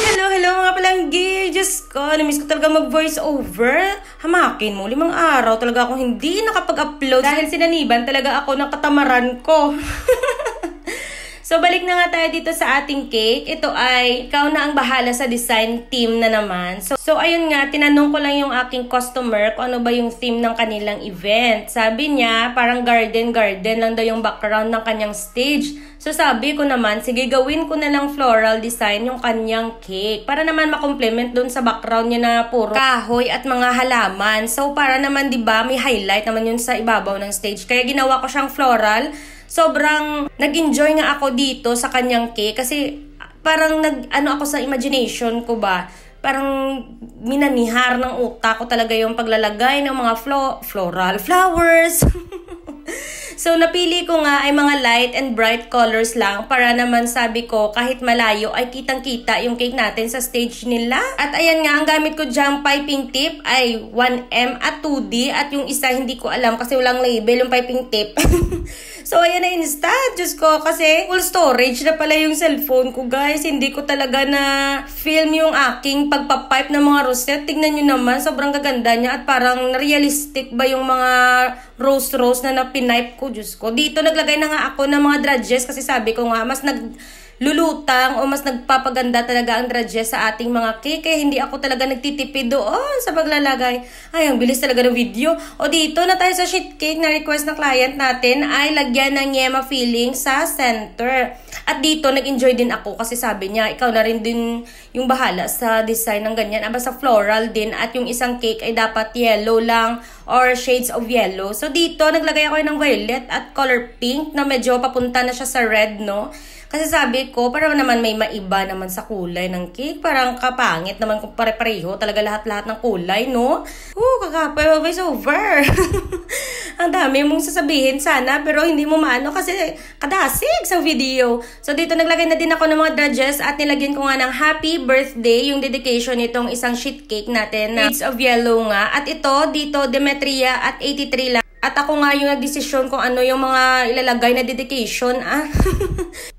Hello mga palanggi! Diyos ko, namiss ko talaga mag-voice over. Hamakin mo, 5 araw talaga akong hindi nakapag-upload dahil sinaniban talaga ako ng katamaran ko. So, balik na nga tayo dito sa ating cake. Ito ay, ikaw na ang bahala sa design team na naman. So ayun nga, tinanong ko lang yung aking customer kung ano ba yung theme ng kanilang event. Sabi niya, parang garden lang daw yung background ng kanyang stage. So sabi ko naman, sige gawin ko na lang floral design yung kanyang cake. Para naman makomplement dun sa background niya na puro kahoy at mga halaman. So para naman, diba, may highlight naman yun sa ibabaw ng stage. Kaya ginawa ko siyang floral. Sobrang nag-enjoy nga ako dito sa kanyang cake kasi parang nag-ano ako sa imagination ko ba. Parang minanihar ng utak ko talaga yung paglalagay ng mga floral flowers. So, napili ko nga ay mga light and bright colors lang para naman sabi ko kahit malayo ay kitang-kita yung cake natin sa stage nila. At ayan nga, ang gamit ko dyang piping tip ay 1M at 2D at yung isa hindi ko alam kasi walang label yung piping tip. So, ayan na instant. Diyos ko, kasi full storage na pala yung cellphone ko, guys. Hindi ko talaga na film yung aking pagpapipe ng mga rosette. Tignan nyo naman, sobrang gaganda niya at parang realistic ba yung mga rose na napinipe ko. Diyos ko. Dito naglagay na nga ako ng mga drudges kasi sabi ko nga, mas naglulutang o mas nagpapaganda talaga ang drudges sa ating mga cake. Kaya hindi ako talaga nagtitipid doon sa paglalagay. Ay, ang bilis talaga ng video. O dito na tayo sa sheet cake na request ng client natin ay lagyan ng yema filling sa center. At dito, nag-enjoy din ako kasi sabi niya, ikaw na rin din yung bahala sa design ng ganyan. Aba sa floral din at yung isang cake ay dapat yellow lang or shades of yellow. So dito, naglagay ako ng violet at color pink na medyo papunta na siya sa red, no? Kasi sabi ko, para naman may maiba naman sa kulay ng cake. Parang kapangit naman kung pare-pareho. Talaga lahat-lahat ng kulay, no? Kakapay, voice over. Ang dami mong sasabihin sana, pero hindi mo maano kasi kadasig sa video. So dito naglagay na din ako ng mga drudges at nilagyan ko nga ng happy birthday yung dedication nitong isang sheet cake natin na shades of yellow nga. At ito, dito, Demetria at 83 lang. At ako nga yung nagdesisyon kung ano yung mga ilalagay na dedication.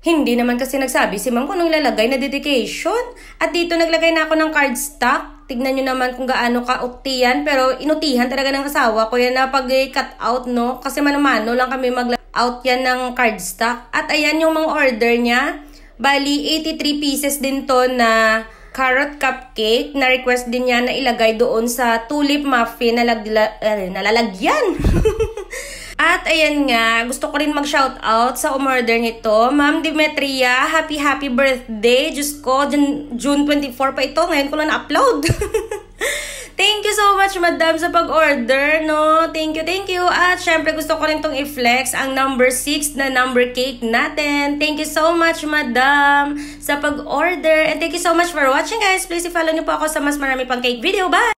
Hindi naman kasi nagsabi si ma'am kung anong ilalagay na dedication. At dito naglagay na ako ng cardstock. Tignan nyo naman kung gaano ka-ukti yan. Pero inutihan talaga ng asawa ko yan na pag-cut out, no? Kasi mano-mano lang kami mag-out yan ng cardstock. At ayan yung mga order niya. Bali, 83 pieces din to na carrot cupcake na request din niya na ilagay doon sa tulip muffin na nalalagyan. At ayan nga, gusto ko rin mag-shoutout sa umorder nito. Ma'am Demetria, happy birthday. Diyos ko, June 24 pa ito. Ngayon ko lang na-upload. Thank you so much, madam, sa pag-order, no? Thank you. At syempre, gusto ko rin itong i-flex ang number 6 na number cake natin. Thank you so much, madam, sa pag-order. And thank you so much for watching, guys. Please i-follow niyo po ako sa mas marami pang cake video. Bye!